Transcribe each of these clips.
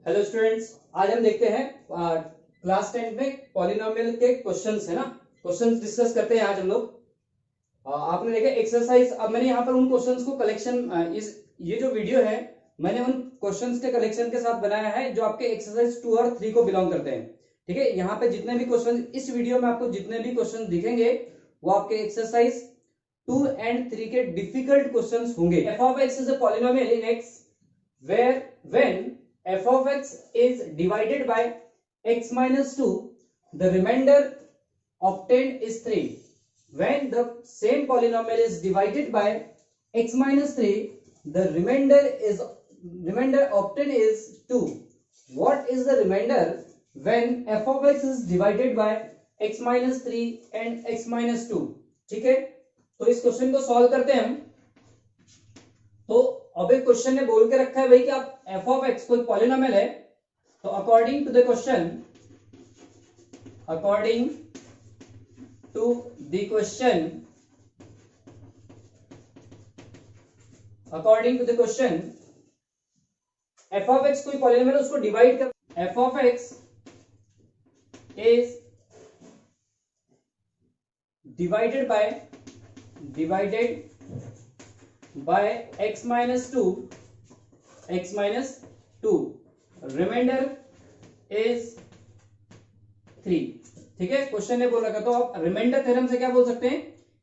Hello students, आज हम देखते हैं क्लास 10 में पॉलिनोमियल के क्वेश्चंस है ना। क्वेश्चंस डिस्कस करते हैं आज हम लोग। आपने देखा एक्सरसाइज। अब मैंने यहाँ पर उन क्वेश्चंस को कलेक्शन इस ये जो वीडियो है मैंने उन क्वेश्चंस के कलेक्शन के साथ बनाया है जो आपके एक्सरसाइज 2 और 3 को बिलोंग करते हैं। ठीक है, यहाँ पे जितने भी क्वेश्चन इस वीडियो में आपको जितने भी क्वेश्चन दिखेंगे वो आपके एक्सरसाइज 2 एंड 3 के डिफिकल्ट क्वेश्चन होंगे। F of x is a polynomial in x where when f of x is divided by x minus 2, the remainder obtained is 3. When the same polynomial is divided by x minus 3, the remainder obtained is 2. What is the remainder when f of x is divided by x minus 3 and x minus 2? ठीक है, तो इस question को solve करते हैं हम। तो अब एक क्वेश्चन ने बोल के रखा है भाई कि आप f ऑफ x कोई पॉलिनोमियल है, तो according to the question f of x कोई पॉलिनोमियल उसको डिवाइड कर। f of x is divided by x minus 2, remainder is 3। ठीक है, क्वेश्चन ने बोल रखा, तो आप रिमाइंडर थ्योरम से क्या बोल सकते हैं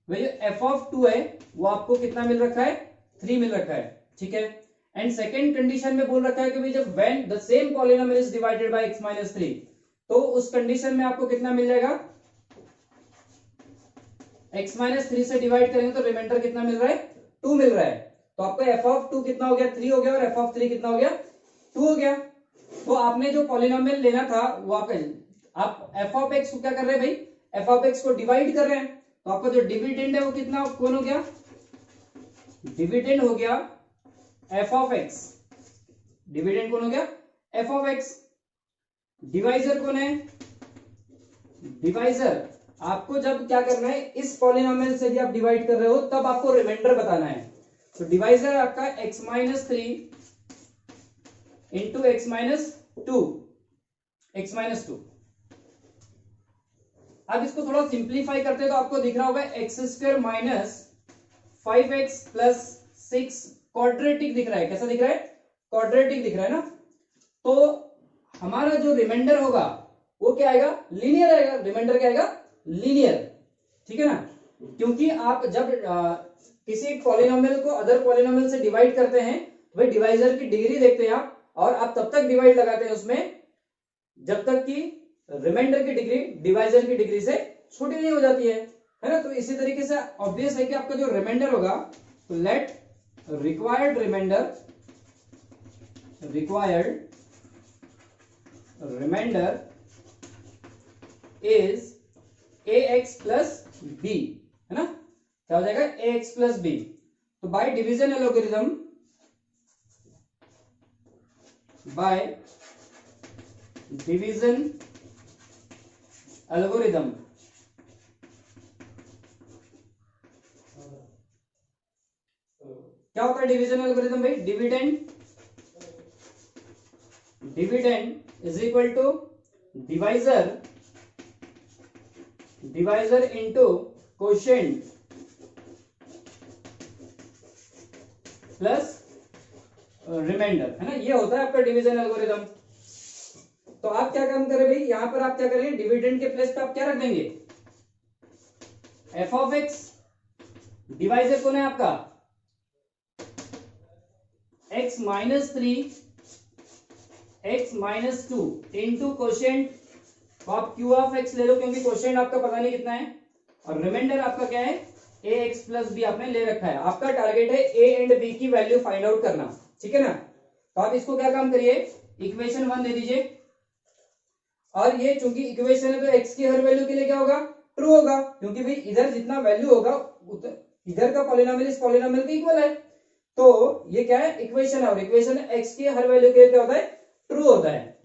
भाई, जो f ऑफ 2 है वो आपको कितना मिल रखा है, 3 मिल रखा है। ठीक है, एंड सेकेंड कंडीशन में बोल रखा है कि भाई जब when the same polynomial is divided by x minus 3, तो उस कंडीशन में आपको कितना मिल जाएगा, x minus 3 से डिवाइड करेंगे तो रिमाइंडर कितना मिल रहा है, 2 मिल रहा है। तो आपका f ऑफ 2 कितना हो गया, 3 हो गया, और f ऑफ 3 कितना हो गया, 2 हो गया। तो आपने जो पॉलिनोमियल लेना था वो आप f ऑफ x को क्या कर रहे हैं भाई, f ऑफ x को डिवाइड कर रहे हैं। तो आपका जो डिविडेंड है वो कितना कौन हो गया, डिविडेंड हो गया f ऑफ x। डिविडेंड कौन हो गया, f ऑफ x। डिवाइजर कौन है, डिवाइजर आपको जब क्या करना है, इस पॉलिनोमियल से भी आप डिवाइड कर रहे हो तब आपको रिमाइंडर बताना है। तो डिवाइजर आपका x minus 3 into x minus 2। अब इसको थोड़ा सिंप्लीफाई करते हैं तो आपको दिख रहा होगा x square minus 5x plus 6 quadratic दिख रहा है। कैसा दिख रहा है, क्वाड्रेटिक दिख रहा है ना। तो हमारा जो रिमाइंडर होगा वो क्या आएगा, लीनियर आएगा। रिमाइंडर क्या आएगा, लीनियर। ठीक है ना, क्योंकि आप जब किसी पॉलिनोमियल को अदर पॉलिनोमियल से डिवाइड करते हैं तो भाई डिवाइजर की डिग्री देखते हैं आप, और आप तब तक डिवाइड लगाते हैं उसमें जब तक कि रिमाइंडर की डिग्री डिवाइजर की डिग्री से छोटी नहीं हो जाती है ना। तो इसी तरीके से ऑब्वियस है कि आपका जो रिमाइंडर होगा, तो let required remainder is ax plus b, है ना। क्या हो जाएगा, ax प्लस b। तो बाय डिवीजन एलोगरिथम, क्या होता है डिवीजन एल्गोरिथम भाई, dividend is equal to divisor into quotient plus remainder, है ना। ये होता है आपका डिवीजन एल्गोरिथम। तो आप क्या काम करें भाई, यहां पर आप क्या करेंगे, डिविडेंड के प्लेस पे आप क्या रख देंगे, f ऑफ x। डिवाइजर कौन है आपका, x minus 3 x minus 2 into quotient. तो आप q ऑफ x ले लो क्योंकि कोशेंट आपका पता नहीं कितना है, और रिमाइंडर आपका क्या है, ax प्लस b आपने ले रखा है। आपका टारगेट है a एंड b की वैल्यू फाइंड आउट करना। ठीक है ना। तो आप इसको क्या काम करिए, इक्वेशन 1 दे दीजिए, और ये चूंकि इक्वेशन है तो x की हर वैल्यू के लिए क्या होगा, ट्रू होगा, क्योंकि भाई इधर जितना वैल्यू होगा इधर का पॉलिनोमियल इस पॉलिनोमियल के इक्वल है। तो ये क्या है, इक्वेशन है, और इक्वेशन x की हर वैल्यू के लिए क्या होता है, ट्रू होता है।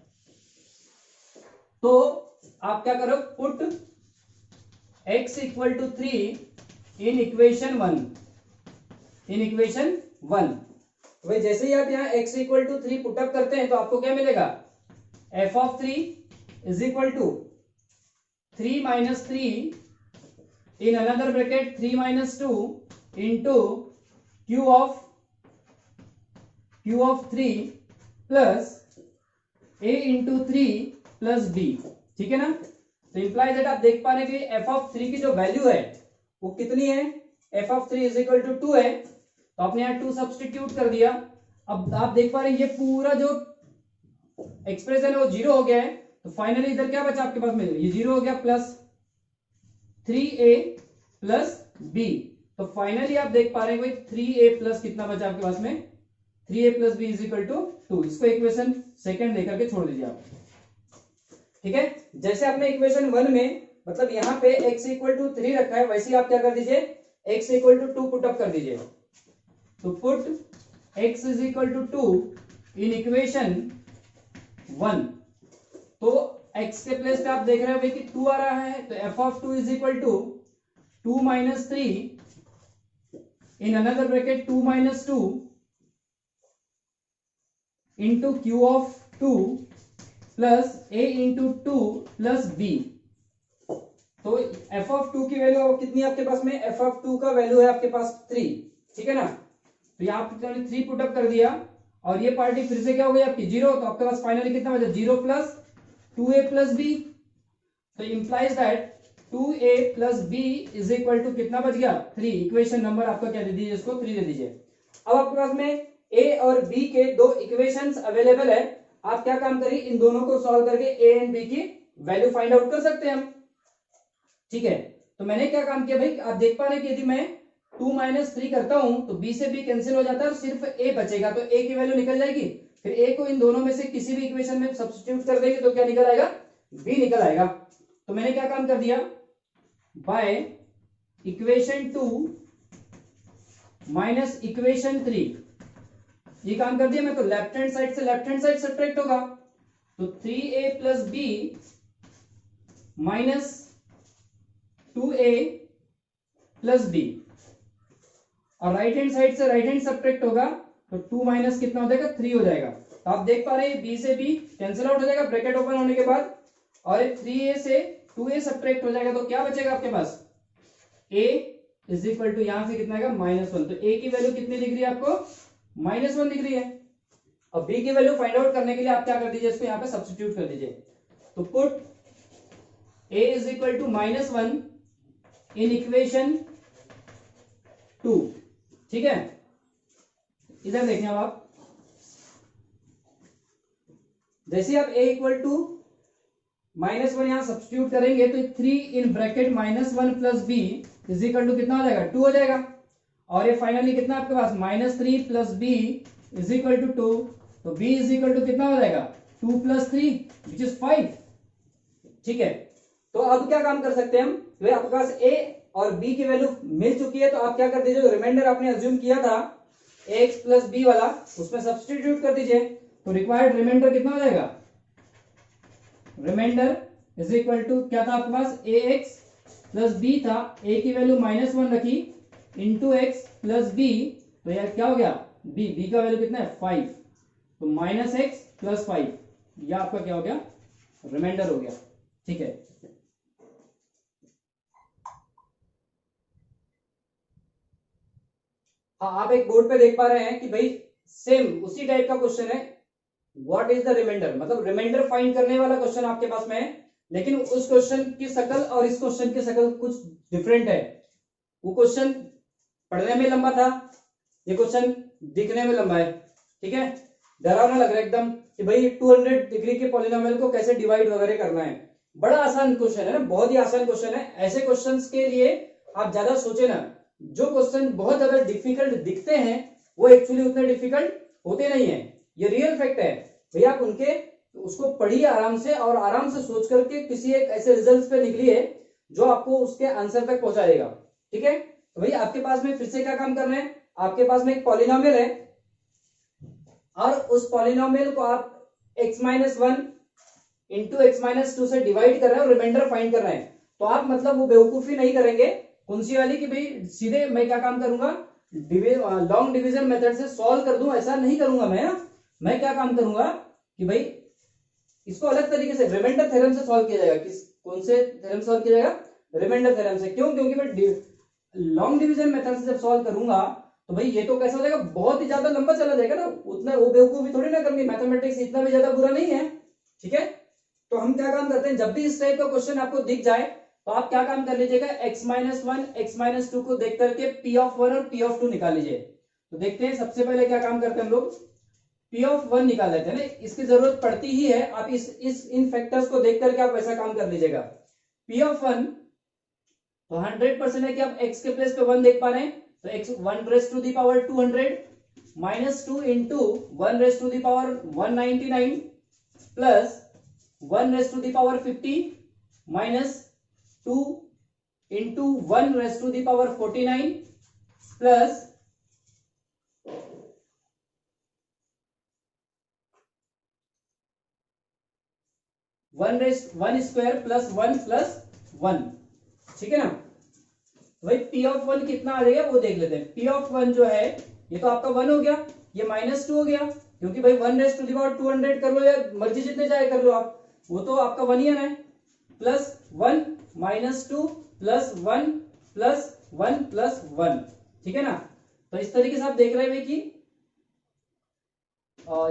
तो आप क्या करो, put x equal to 3 in equation 1। भाई जैसे ही आप यहाँ x इक्वल टू 3 पुटअप करते हैं तो आपको क्या मिलेगा, f of 3 is equal to 3 minus 3 in another bracket 3 minus 2 into q of 3 plus a into 3 plus b, ठीक है ना। तो इंप्लाई दैट आप देख पा रहे हैं कि एफ ऑफ 3 की जो वैल्यू है वो कितनी है, f of 3 is equal to 2 है, तो आपने यहाँ 2 सब्सटीट्यूट कर दिया। अब आप देख पा रहे हैं ये पूरा जो एक्सप्रेशन है वो जीरो हो गया है, तो फाइनली इधर क्या बचा आपके पास में, ये जीरो हो गया प्लस 3a प्लस b। तो फाइनली आप देख पा रहे हैं भाई 3a प्लस कितना बचा आपके पास में, 3a plus b is equal to 2। इसको इक्वेशन सेकंड लेकर के छोड़ दीजिए आप, ठीक है। जैसे आपने इक्वेशन 1 में मतलब यहाँ पे x इक्वल टू 3 रखा है, वैसे ही आप क्या कर दीजिए, x equal to 2 put up कर दीजिए। तो put x is equal to 2 in equation 1। तो x के प्लेस पे आप देख रहे हो भाई कि 2 आ रहा है, तो f of 2 is equal to 2 minus 3 in another bracket 2 minus 2 into q of 2 plus a into 2 plus b। तो f ऑफ 2 की वैल्यू कितनी है आपके पास में, f ऑफ 2 का वैल्यू है आपके पास 3, ठीक है ना। तो यहाँ पे 3 पुट अप कर दिया और ये पार्टी फिर से क्या हो गई आपकी जीरो, तो आपके पास फाइनली कितना बचा, 0 प्लस 2a प्लस b। तो implies that 2a plus b is equal to कितना बच गया, 3। इक्वेशन नंबर आपका क्या दे दीजिए, इसको 3 दे दीजिए। अब आपके पास में a और b के दो इक्वेशंस अवेलेबल है, आप क्या काम करिए, इन दोनों को सॉल्व करके a एंड b की वैल्यू फाइंड आउट कर सकते हैं हम, ठीक है। तो मैंने क्या काम किया भाई, आप देख पा रहे हैं कि यदि मैं 2 माइनस 3 करता हूं तो b से b कैंसिल हो जाता है और सिर्फ a बचेगा, तो a की वैल्यू निकल जाएगी। फिर a को इन दोनों में से किसी भी इक्वेशन में सब्स्टिट्यूट कर देंगे तो क्या निकल आएगा, b निकल आएगा। तो मैंने क्या काम कर दिया, बाय इक्वेशन 2 माइनस इक्वेशन 3 ये काम कर दिया मैं। तो लेफ्ट हैंड साइड से लेफ्ट हैंड साइड सब्ट्रैक्ट होगा, तो 3a plus b minus 2a plus b, और राइट हैंड साइड से राइट हैंड सब्ट्रैक्ट होगा, तो 2 माइनस कितना हो जाएगा, 3 हो जाएगा। तो आप देख पा रहे हैं b से b कैंसिल आउट हो जाएगा ब्रैकेट ओपन होने के बाद, और 3a से 2a सब्ट्रैक्ट हो जाएगा, तो क्या बचेगा आपके पास, a इज इक्वल टू यहां से कितना आएगा, -1। तो a की वैल्यू कितनी दिख रही है आपको, -1 दिख रही है। अब b की वैल्यू फाइंड आउट करने के लिए आप क्या कर दीजिए, इसको यहाँ पे सब्स्टिट्यूट कर दीजिए। तो put a is equal to -1 in equation 2, ठीक है। इधर देखें अब आप, जैसे आप a इक्वल टू -1 यहां सब्स्टिट्यूट करेंगे तो 3 in bracket -1 plus b is equal to कितना हो जाएगा, 2 हो जाएगा। और ये फाइनली कितना आपके पास, -3 plus b is equal to 2, तो b इज इक्वल टू कितना हो जाएगा, 2 प्लस 3 विच इज 5, ठीक है। तो अब क्या काम कर सकते हैं हम, तो आपके पास a और b की वैल्यू मिल चुकी है, तो आप क्या कर दीजिए, जो रिमाइंडर आपने अज्यूम किया था ax प्लस b वाला, उसमें सब्स्टिट्यूट कर दीजिए। तो रिक्वायर्ड रिमाइंडर कितना हो जाएगा, रिमाइंडर इज इक्वल टू क्या था आपके पास, ax प्लस b था, a की वैल्यू -1 रखी इंटू एक्स प्लस बी, तो यार क्या हो गया, b का वैल्यू कितना है, 5, तो -x प्लस 5, यह आपका क्या हो गया, रिमाइंडर हो गया, ठीक है। हाँ, आप एक बोर्ड पे देख पा रहे हैं कि भाई सेम उसी टाइप का क्वेश्चन है, व्हाट इज द रिमाइंडर, मतलब रिमाइंडर फाइंड करने वाला क्वेश्चन आपके पास में है, लेकिन उस क्वेश्चन की शकल और इस क्वेश्चन की शकल कुछ डिफरेंट है। वो क्वेश्चन पढ़ने में लंबा था, ये क्वेश्चन दिखने में लंबा है, ठीक है। डरावना लग रहा है एकदम कि भाई 200 डिग्री के पॉलिनोमियल को कैसे डिवाइड वगैरह करना है। बड़ा आसान क्वेश्चन है ना, बहुत ही आसान क्वेश्चन है। ऐसे क्वेश्चंस के लिए आप ज्यादा सोचे ना, जो क्वेश्चन बहुत ज्यादा डिफिकल्ट दिखते हैं वो एक्चुअली उतने डिफिकल्ट होते नहीं है, ये रियल फैक्ट है। भैया आप उनके उसको पढ़िए आराम से, और आराम से सोच करके किसी एक ऐसे रिजल्ट पे निकलिए जो आपको उसके आंसर तक पहुंचा देगा, ठीक है। तो भैया आपके पास में फिर से क्या काम करना है, आपके पास में एक पॉलिनोमियल है और उस पॉलिनोमियल को आप x-1 इंटू x-2 से डिवाइड कर रहे हैं और रिमाइंडर फाइंड कर रहे हैं। तो आप मतलब वो बेवकूफी नहीं करेंगे कौन सी वाली कि भाई सीधे मैं क्या काम करूंगा, लॉन्ग डिवीजन मेथड से सॉल्व कर दूं, ऐसा नहीं करूंगा मैं क्या काम करूंगा कि भाई इसको अलग तरीके से रिमाइंडर थ्योरम से सॉल्व किया जाएगा। कौन से थ्योरम से सॉल्व किया जाएगा? रिमाइंडर थ्योरम से। क्यों? क्योंकि मैं लॉन्ग डिवीजन मेथड से जब सॉल्व करूंगा तो भाई ये तो कैसा हो जाएगा, बहुत ही ज्यादा लंबा चला जाएगा ना, उतना वो बेवकूफी थोड़ी ना करनी, मैथमेटिक्स इतना भी ज्यादा बुरा नहीं है। ठीक है, तो हम क्या काम करते हैं, जब भी इस टाइप का क्वेश्चन आपको दिख जाए तो आप क्या काम कर लीजिएगा, x-1 x-2 को देख करके p ऑफ 1 और p ऑफ 2 निकाल लीजिए। तो देखते हैं सबसे पहले क्या काम करते हैं हम लोग, p ऑफ 1 निकाल लेते हैं ना, इसकी जरूरत पड़ती ही है। आप इस इन फैक्टर्स को देख करके आप वैसा काम कर लीजिएगा। p ऑफ 1 तो 100% है कि आप x के प्लेस पे 1 देख पा रहे हैं, तो x 1 raise to the power 200 minus 2 into 1 raise to the power 199 plus 1 raise to the power 50 minus 2 into 1 raise to the power 49 plus 1 square plus 1 plus 1। ठीक है ना, भाई p ऑफ 1 कितना आ जाएगा वो देख लेते हैं। p ऑफ 1 जो है ये तो आपका 1 हो गया, ये -2 हो गया, क्योंकि भाई 1 रेज टू दी पावर 200 कर लो या मर्जी जितने चाहे कर लो आप, वो तो आपका 1 ही है, प्लस 1 -2 प्लस 1 प्लस 1 प्लस 1। ठीक है ना, तो इस तरीके से आप देख रहे हैं कि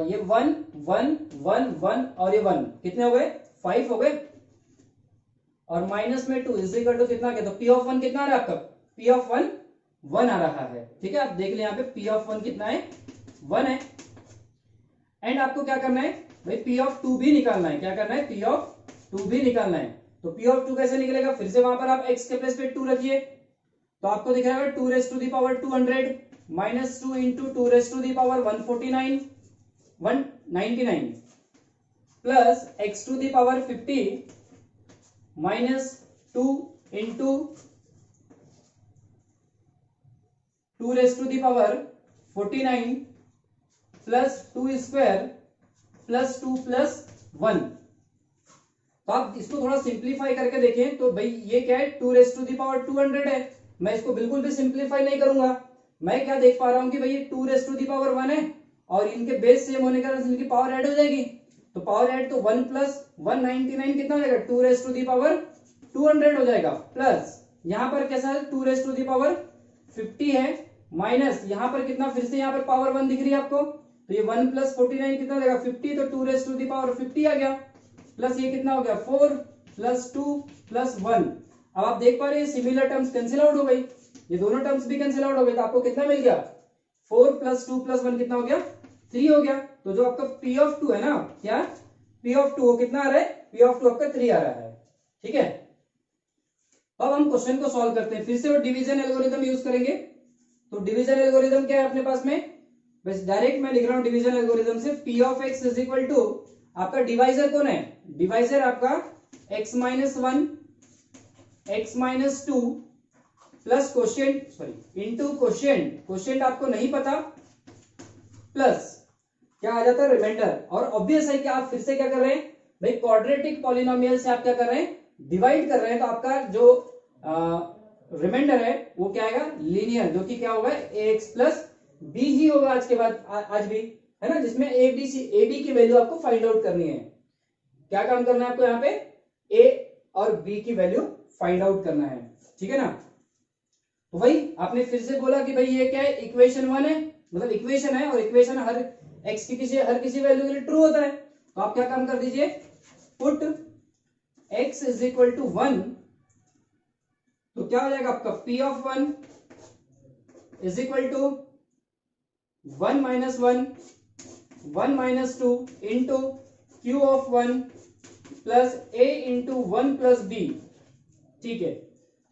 ये 1 1 1 1 और ये 1 कितने हो गए, 5 हो गए, और माइनस में 2 इज इक्वल टू कितना गया, तो p ऑफ 1 कितना आ रहा है आपका, p ऑफ 1 1 आ रहा है। ठीक है, आप देख लें यहाँ पे p ऑफ 1 कितना है, 1 है। एंड आपको क्या करना है भाई, p ऑफ 2 भी निकालना है। क्या करना है, p ऑफ 2 भी निकालना है। तो p ऑफ 2 कैसे निकलेगा, फिर से वहां पर आप x के प्लेस पे 2 रखिए, तो आपको दिख रहा है 2 raise to the power 200 minus 2 into 2 raise to the power 149 199 plus x to the power 50 minus 2 into 2 raise to the power 49 plus 2 square plus 2 plus 1। तो आप इसको थोड़ा सिंप्लीफाई करके देखें तो भाई ये क्या है, 2 रेज टू दी पावर 200 है, मैं इसको बिल्कुल भी सिंप्लीफाई नहीं करूंगा। मैं क्या देख पा रहा हूं कि भाई ये 2 रेज टू दी पावर 1 है और इनके बेस सेम होने के कारण इनकी पावर ऐड हो जाएगी, तो पावर ऐड तो 1 प्लस 199 कितना हो जाएगा, 2 रेज टू दी पावर 200 हो जाएगा, प्लस यहां पर कैसा है 2 रेज टू दी पावर 50 है, माइनस यहां पर कितना, फिर से यहां पर पावर 1 दिख रही है आपको, तो ये 1 प्लस 49 कितना हो जाएगा 50, तो 2 रेज टू दी पावर 50 आ गया, प्लस ये कितना हो गया 4 प्लस 2 प्लस 1। अब आप देख पा रहे हैं सिमिलर टर्म्स कैंसिल आउट हो गई, ये दोनों टर्म्स भी कैंसिल आउट हो गई, तो आपको कितना मिल गया, 4 प्लस 2 प्लस 1 कितना हो गया, 3 हो गया। तो जो आपका p ऑफ 2 है ना, क्या p ऑफ 2 कितना आ रहा है, p ऑफ 2 आपका 3 आ रहा है। ठीक है, अब हम क्वेश्चन को सॉल्व करते हैं, फिर से वो डिवीजन एल्गोरिथम यूज करेंगे। तो डिवीजन एल्गोरिथम क्या है अपने पास में, बस डायरेक्ट मैं लिख रहा हूं डिवीजन एल्गोरिथम से, p of x is equal to, आपका डिवाइजर कौन है, डिवाइजर आपका x minus 1 x minus 2 plus quotient, sorry into quotient, quotient आपको नहीं पता, प्लस क्या आ जाता है, रिमाइंडर। और ऑब्वियस है कि आप फिर से क्या कर रहे हैं भाई, क्वाड्रेटिक पॉलिनोमियल से आप क्या कर रहे हैं, डिवाइड कर रहे हैं, तो आपका जो रिमाइंडर है वो क्या आएगा, लीनियर, जो कि क्या होगा ax प्लस b ही होगा आज के बाद, आज भी है ना, जिसमें ab की वैल्यू आपको फाइंड आउट करनी है। क्या काम करना है आपको यहाँ पे, a और b की वैल्यू फाइंड आउट करना है। ठीक है ना, तो भाई आपने फिर से बोला कि भाई ये क्या है, इक्वेशन 1 है, मतलब इक्वेशन है, और इक्वेशन हर x की हर किसी वैल्यू के लिए ट्रू होता है, तो आप क्या काम कर दीजिए, put x is equal to 1, तो क्या हो जाएगा आपका p of 1 is equal to 1 minus 1 1 minus 2 into q of 1 plus a into 1 plus b। ठीक है,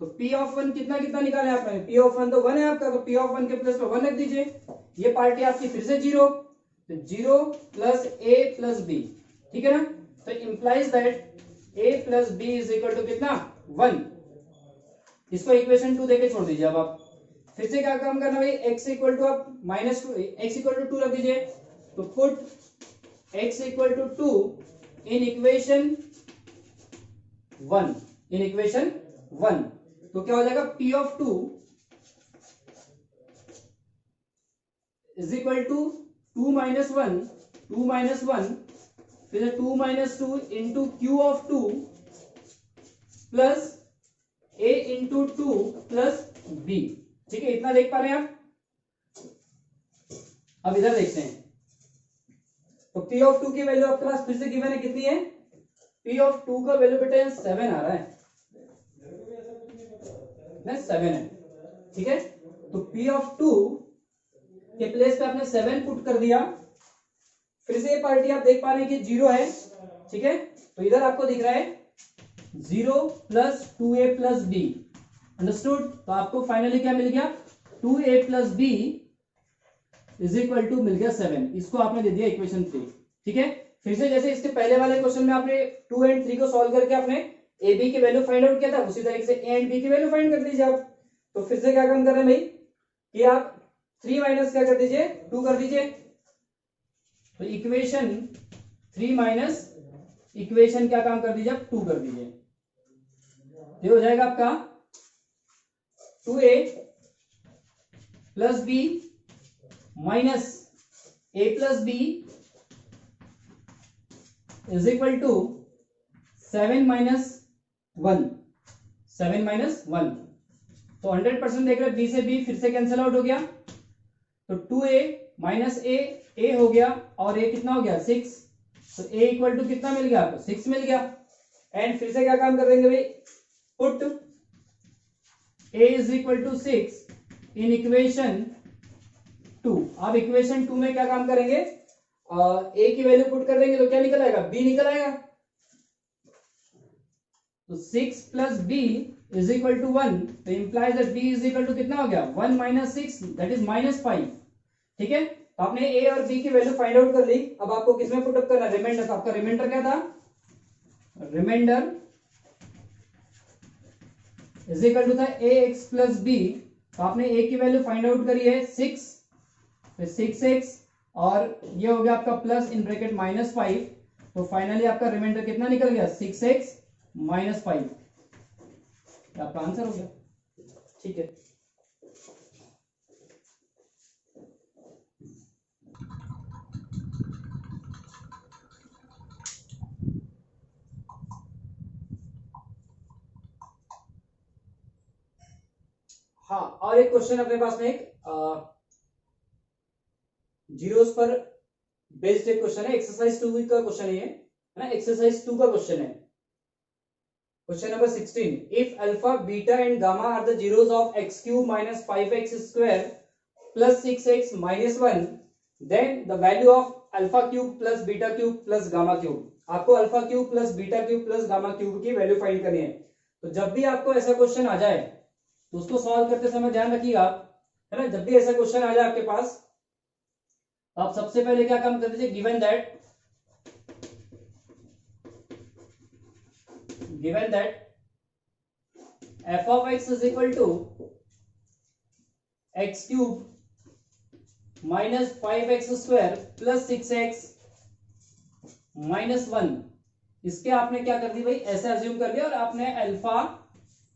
तो p ऑफ 1 कितना कितना निकाले आपने, p ऑफ 1 तो 1 है आपका, तो p ऑफ 1 के प्लस पे 1 रख दीजिए, ये पार्टी आपकी फिर से 0, तो 0 प्लस a प्लस b। ठीक है ना, तो implies that a plus b is equal to कितना, 1। इसको इक्वेशन 2 देके छोड़ दीजिए। अब आप फिर से क्या काम करना भाई, x इक्वल टू आप माइनस 2 x इक्वल टू 2 रख दीजिए, तो put x equal to 2 in equation 1, in equation 1, तो क्या हो जाएगा, p of 2 is equal to 2 minus 1 फिर 2 minus 2 into q of 2 plus a into 2 plus b। ठीक है, इतना देख पा रहे हैं आप। अब इधर देखते हैं, तो p ऑफ 2 की वैल्यू आपके पास फिर से गिवन है, कितनी है? p ऑफ 2 का वैल्यू बेटा 7 आ रहा है, 7 है। ठीक है, तो p ऑफ 2 के प्लेस पे आपने 7 पुट कर दिया। फिर से ये पार्टी आप देख पा रहे हैं कि 0 है। ठीक है, तो इधर आपको दिख रहा है 0 plus 2a plus b। Understood? तो आपको फाइनली क्या मिल गया? 2a plus b is equal to मिल गया 7। इसको आपने दे दिया इक्वेशन 3। ठीक है, फिर से जैसे इसके पहले वाले क्वेश्चन में आपने 2 एंड 3 को सॉल्व करके आपने ए बी की वैल्यू फाइंड आउट किया था, उसी तरीके से ए एंड बी की वैल्यू फाइंड कर दीजिए आप। तो फिर से क्या काम कर रहे हैं भाई कि आप 3 माइनस क्या कर दीजिए, 2 कर दीजिए। तो इक्वेशन 3 माइनस इक्वेशन क्या काम कर दीजिए आप, 2 कर दीजिए। ये हो जाएगा आपका 2a plus b minus a plus b is equal to 7 minus 1। 7 minus 1, तो 100% देख रहे हैं, b से b फिर से कैंसिल आउट हो गया। तो 2a माइनस a हो गया, और a कितना हो गया 6। तो a इक्वल टू कितना मिल गया आपको, 6 मिल गया। एंड फिर से क्या काम कर देंगे भाई, put a is equal to 6 in equation 2। अब इक्वेशन 2 में क्या काम करेंगे, a की वैल्यू पुट कर देंगे तो क्या निकल आएगा, b निकल आएगा। तो 6 plus b is equal to 1, तो implies that b is equal to कितना हो गया, 1 माइनस 6 दैट इज माइनस 5। ठीक है, तो आपने a और b की वैल्यू फाइंड आउट कर ली। अब आपको किसमें पुट अप करना है, रिमाइंडर। तो आपका रिमाइंडर क्या था, रिमाइंडर इज इक्वल टू था ax प्लस b। तो आपने a की वैल्यू फाइंड आउट करी है 6, फिर 6x, और ये हो गया आपका प्लस इन ब्रैकेट माइनस 5। तो फाइनली आपका रिमाइंडर कितना निकल गया, 6x माइनस 5। आपका आंसर हो गया। ठीक है, हाँ, और एक क्वेश्चन अपने पास में, एक जीरोस पर बेस्ड एक क्वेश्चन है, एक्सरसाइज 2 का क्वेश्चन है ना, एक्सरसाइज 2 का क्वेश्चन है। Question number 16, if alpha beta and gamma are the zeros of x cube minus 5x square plus 6x minus 1, then the value of alpha cube plus beta cube plus gamma cube. आपको alpha cube plus beta cube plus gamma cube की value find करनी है। तो जब भी आपको ऐसा question आ जाए तो उसको सॉल्व करते समय ध्यान रखिएगा आप, है ना, जब भी ऐसा क्वेश्चन आ जाए आपके पास, आप सबसे पहले क्या काम कर दीजिए, given that f of x is equal to x cube minus 5x square plus 6x minus 1। इसके आपने क्या कर दी भाई, ऐसे अज्यूम कर दिया, और आपने अल्फा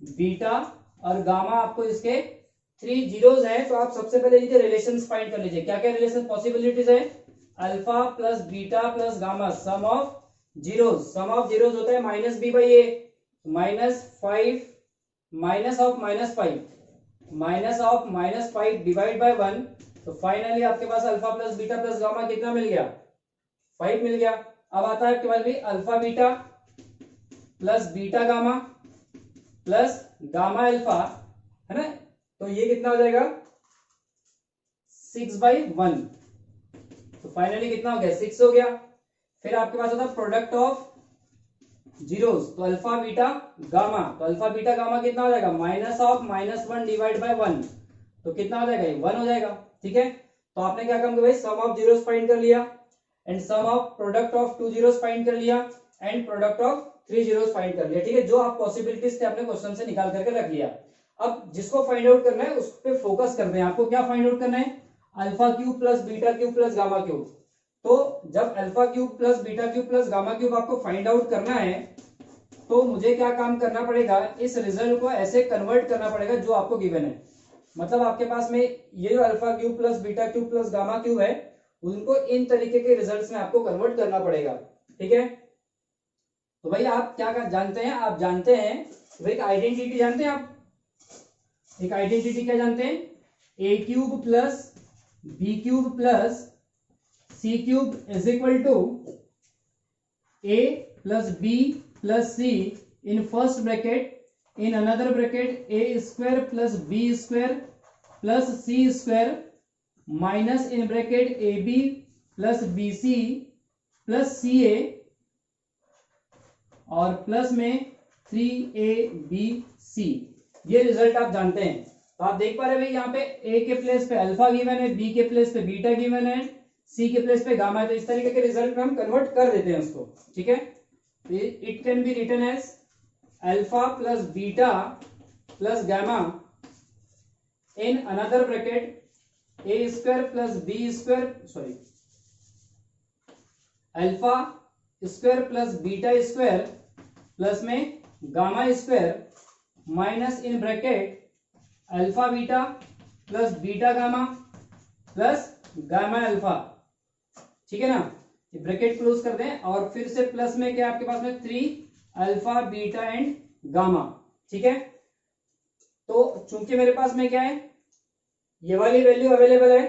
बीटा और गामा, आपको इसके 3 जीरोस है। तो आप सबसे पहले इनके रिलेशंस फाइंड कर लीजिए। क्या क्या रिलेशन पॉसिबिलिटीज है, alpha plus beta plus gamma, sum of zeros. Sum of zeros होता है minus b by a, minus 5 minus of minus 5 divide by 1। तो फाइनली आपके पास alpha plus beta plus gamma कितना मिल गया, 5 मिल गया। अब आता है आपके पास भी alpha beta plus beta gamma plus gamma alpha, है ना, तो ये कितना हो जाएगा 6/1। तो फाइनली कितना हो गया, 6 हो गया। फिर आपके पास होता है प्रोडक्ट ऑफ जीरोस, तो अल्फा बीटा गामा, तो अल्फा बीटा गामा कितना हो जाएगा, minus of minus 1 divide by 1। तो कितना हो जाएगा, 1 हो जाएगा। ठीक है, तो आपने क्या काम किया भाई, सम ऑफ जीरोस फाइंड कर लिया, and sum of product of 2 zeros find कर लिया, and product of 3 zeros find कर लिया। ठीक है, जो आप पॉसिबिलिटीज थे अपने क्वेश्चन से निकाल करके रख लिया। अब जिसको फाइंड आउट करना है उस पर फोकस करते हैं। आपको क्या फाइंड आउट करना है, alpha cube plus beta cube plus gamma cube. तो जब alpha cube plus beta cube plus gamma cube आपको फाइंड आउट करना है, तो मुझे क्या काम करना पड़ेगा, इस रिजल्ट को ऐसे कन्वर्ट करना पड़ेगा जो आपको गिवन है। मतलब आपके पास में ये जो alpha cube plus beta cube plus gamma cube है, उनको इन तरीके के रिजल्ट्स में आपको कन्वर्ट करना पड़ेगा। ठीक है। तो भाई आप क्या जानते हैं, आप जानते हैं भाई एक आइडेंटिटी जानते हैं आप, एक आइडेंटिटी क्या जानते हैं, a cube plus b cube plus c cube is equal to a plus b plus c in first bracket, in another bracket a square plus b square plus c square minus in bracket a b plus b c plus c a और plus में 3abc। ये result आप जानते हैं। तो आप देख पा रहे भाई यहाँ पे ए के प्लेस पे अल्फा गिवन है, बी के प्लेस पे बीटा गिवन है, सी के प्लेस पे गामा है। तो इस तरीके के रिजल्ट में हम कन्वर्ट कर देते हैं उसको, ठीक है। It can be written as alpha plus beta plus gamma in another bracket a square plus b square, sorry alpha square plus beta square plus में gamma square minus in bracket alpha beta plus beta gamma plus gamma alpha, ठीक है ना। ये bracket close कर दें और फिर से प्लस में क्या आपके पास में 3 अल्फा बीटा एंड गामा, ठीक है। तो चूंकि मेरे पास में क्या है, ये वाली वैल्यू अवेलेबल है,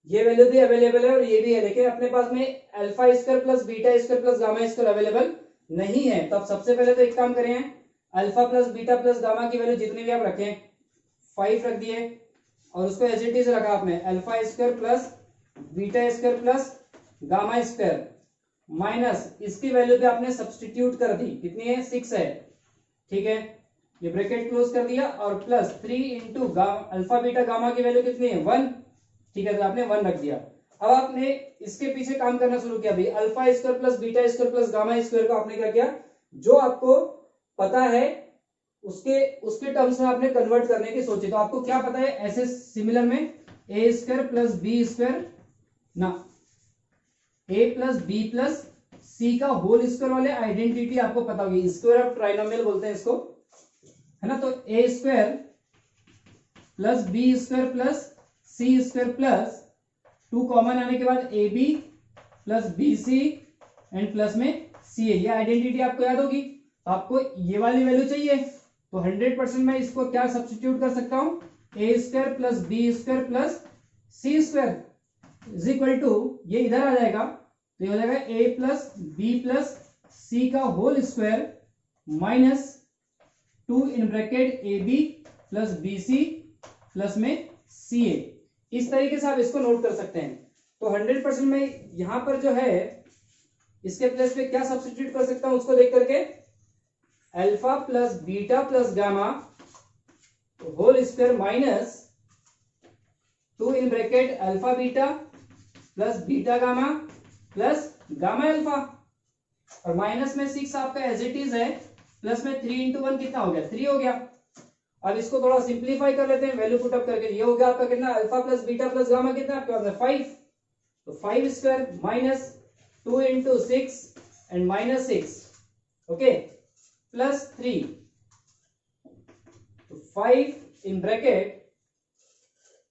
ये वैल्यू भी अवेलेबल है और ये भी है, लेकिन अपने पास में alpha square plus beta square plus gamma square available नहीं है। तो अब सबसे पहले तो एक काम करें, alpha plus beta plus gamma की वैल्यू जितनी भी आप रखें 5 रख दिए और उसको एज इट इज रखा आपने, alpha square plus beta square plus gamma square minus इसकी वैल्यू भी आपने सब्सटीट्यूट कर दी, कितनी है 6 है, ठीक है। ये ब्रैकेट क्लोज कर दिया और plus 3 into alpha beta gamma की वैल्यू कितनी है 1, ठीक है। तो आपने 1 रख दिया। अब आपने इसके पीछे काम करना शुरू किया भाई, alpha square plus beta square plus gamma square को आपने क्या किया, जो आपको पता है उसके टर्म्स में आपने कन्वर्ट करने की सोची। तो आपको क्या पता है, ऐसे सिमिलर में ए स्क्वायर प्लस बी स्क्वायर ना ए प्लस बी प्लस सी का होल स्क्वायर वाले आइडेंटिटी आपको पता होगी, स्क्वायर ऑफ ट्राइनोमियल बोलते हैं इसको, है ना। तो a square plus b square plus c square plus 2 common आने के बाद a b plus b c and plus में सी ए, ये आइडेंटिटी आपको याद होगी। आपको ये वाली वैल्यू चाहिए तो 100% मैं इसको क्या सब्स्टिट्यूट कर सकता हूं, a square plus b square plus c square is equal to, ये इधर आ जाएगा तो ये हो जाएगा a plus b plus c का whole square minus 2 in bracket a b plus b c plus में सी ए। इस तरीके से आप इसको नोट कर सकते हैं। तो 100% में यहां पर जो है इसके प्लेस पे क्या सब्स्टिट्यूट कर सकता हूं उसको देख करके, alpha plus beta plus gamma whole square minus 2 in bracket alpha beta plus beta gamma plus gamma alpha और माइनस में 6 आपका एज इट इज है, प्लस में 3 इंटू 1 कितना हो गया 3 हो गया। अब इसको थोड़ा सिंप्लीफाई कर लेते हैं, वैल्यू पुट अप करके ये हो गया आपका कितना, alpha plus beta plus gamma कितना आपके पास है 5, तो 5 square minus 2 into 6 and minus 6, okay, plus 3, तो 5 इन ब्रैकेट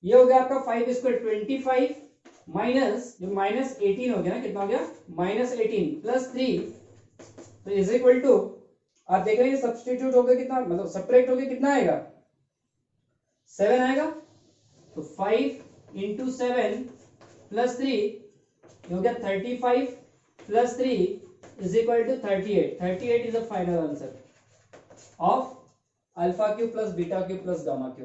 ये हो गया आपका 5 स्क्वायर 25 माइनस जो माइनस 18 हो गया ना, कितना हो गया माइनस 18 प्लस 3, तो इज इक्वल टू, आप देख रहे हैं सब्स्टिट्यूट हो गया कितना, मतलब सब्ट्रैक्ट हो गया कितना आएगा 7 आएगा। तो 5 इंटू 7 प्लस 3 ये हो गया 35 plus 3 is equal to 38। 38 is the final answer of alpha cube plus beta cube plus gamma cube.